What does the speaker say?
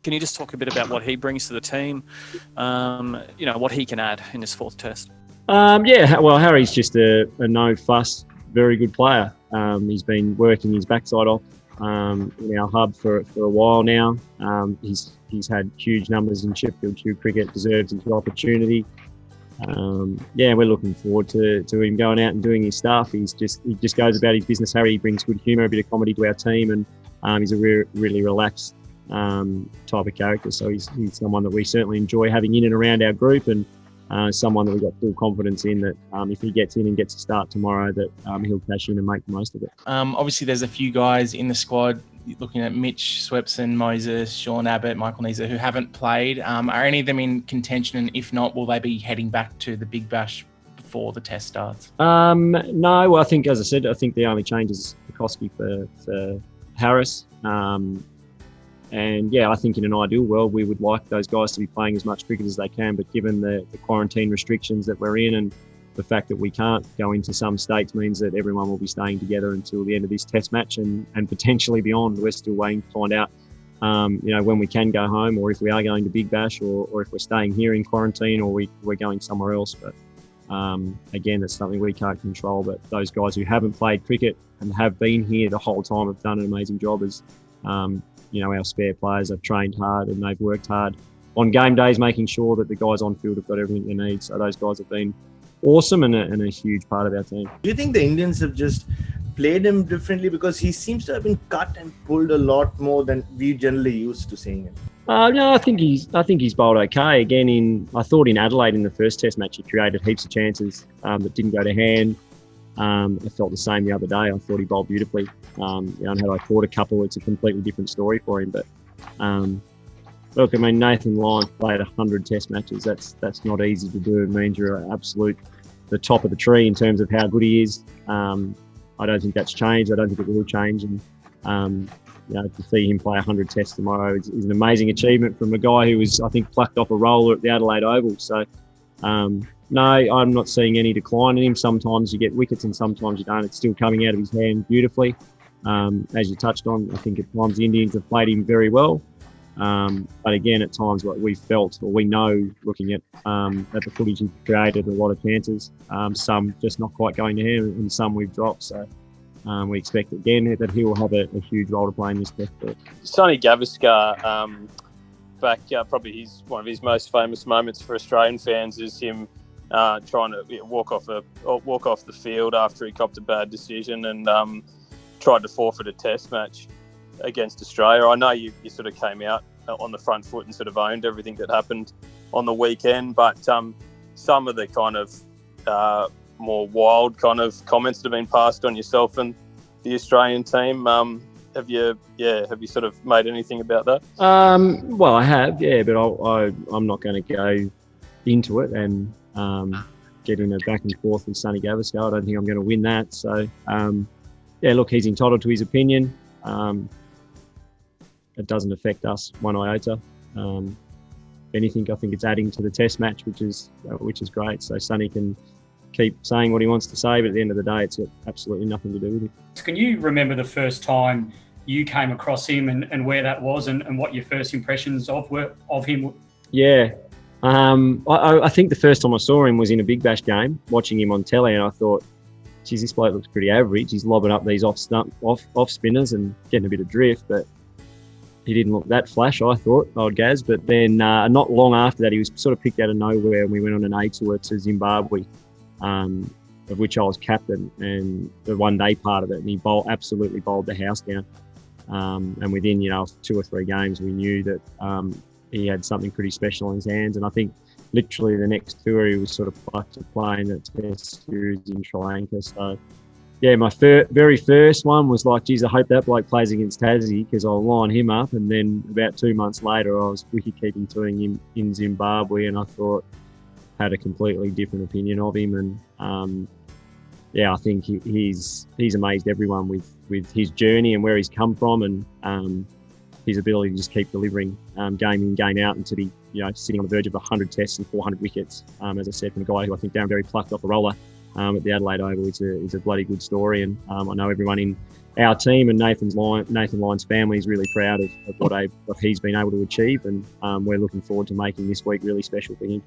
Can you just talk a bit about what he brings to the team? What he can add in this fourth test? Well, Harry's just a no-fuss, very good player. He's been working his backside off in our hub for a while now. He's had huge numbers in Sheffield Shield cricket, deserves his opportunity. We're looking forward to him going out and doing his stuff. He just goes about his business. Harry brings good humour, a bit of comedy to our team, and he's a really relaxed type of character. So he's someone that we certainly enjoy having in and around our group, and someone that we've got full confidence in that if he gets in and gets a start tomorrow, that he'll cash in and make the most of it. Obviously, there's a few guys in the squad, looking at Mitch Swepson, Moses, Sean Abbott, Michael Neeser, who haven't played. Are any of them in contention? And if not, will they be heading back to the Big Bash before the test starts? No, well, I think, as I said, the only change is Koski for Harris. I think in an ideal world, we would like those guys to be playing as much cricket as they can. But given the quarantine restrictions that we're in, and the fact that we can't go into some states, means that everyone will be staying together until the end of this test match and potentially beyond. We're still waiting to find out, when we can go home, or if we are going to Big Bash, or if we're staying here in quarantine, or we're going somewhere else. But again, that's something we can't control. But those guys who haven't played cricket and have been here the whole time have done an amazing job as our spare players have trained hard and they've worked hard on game days, making sure that the guys on field have got everything they need. So those guys have been awesome and a huge part of our team. Do you think the Indians have just played him differently, because he seems to have been cut and pulled a lot more than we generally used to seeing him? No, I think he's bowled okay. Again, I thought in Adelaide in the first test match, he created heaps of chances that didn't go to hand. I felt the same the other day. I thought he bowled beautifully. And had I caught a couple, it's a completely different story for him. But look, I mean, Nathan Lyons played 100 test matches. That's not easy to do. It means you're the top of the tree in terms of how good he is. I don't think that's changed. I don't think it will change. And to see him play 100 tests tomorrow is an amazing achievement from a guy who was, I think, plucked off a roller at the Adelaide Oval. So. No, I'm not seeing any decline in him. Sometimes you get wickets and sometimes you don't. It's still coming out of his hand beautifully. As you touched on, I think at times the Indians have played him very well. But again, at times what we felt, or we know, looking at the footage, he created a lot of chances. Some just not quite going to him, and some we've dropped. So we expect again that he will have a huge role to play in this test. Sonny Gavaskar, probably one of his most famous moments for Australian fans is him trying to walk off the field after he copped a bad decision and tried to forfeit a test match against Australia. I know you sort of came out on the front foot and sort of owned everything that happened on the weekend, but some of the kind of more wild kind of comments that have been passed on yourself and the Australian team, have you sort of made anything about that? Well, I have, but I'm not going to go into it and get in a back and forth with Sonny Gavaskar. I don't think I'm going to win that. So, look, he's entitled to his opinion. It doesn't affect us one iota. If anything, I think it's adding to the test match, which is great. So Sonny can keep saying what he wants to say, but at the end of the day, it's got absolutely nothing to do with it. Can you remember the first time you came across him and where that was and what your first impressions of him? Yeah. I think the first time I saw him was in a Big Bash game, watching him on telly, and I thought, geez, this bloke looks pretty average. He's lobbing up these off spinners and getting a bit of drift, but he didn't look that flash, I thought, old Gaz. But then not long after that, he was sort of picked out of nowhere, and we went on an A tour to Zimbabwe, of which I was captain, and the one-day part of it, and he absolutely bowled the house down. And within 2 or 3 games, we knew that he had something pretty special in his hands. And I think literally the next tour, he was sort of plucked to play in the test series in Sri Lanka. So, my very first one was like, geez, I hope that bloke plays against Tassie, because I'll line him up. And then about 2 months later, I was wicket-keeping touring him in Zimbabwe, and I had a completely different opinion of him. And I think he's amazed everyone with his journey and where he's come from, and his ability to just keep delivering game in, game out, and to be sitting on the verge of 100 tests and 400 wickets. As I said, from a guy who I think Darren Berry plucked off a roller at the Adelaide Oval is a bloody good story. And I know everyone in our team and Nathan Lyon's family is really proud of what he's been able to achieve. And we're looking forward to making this week really special for him.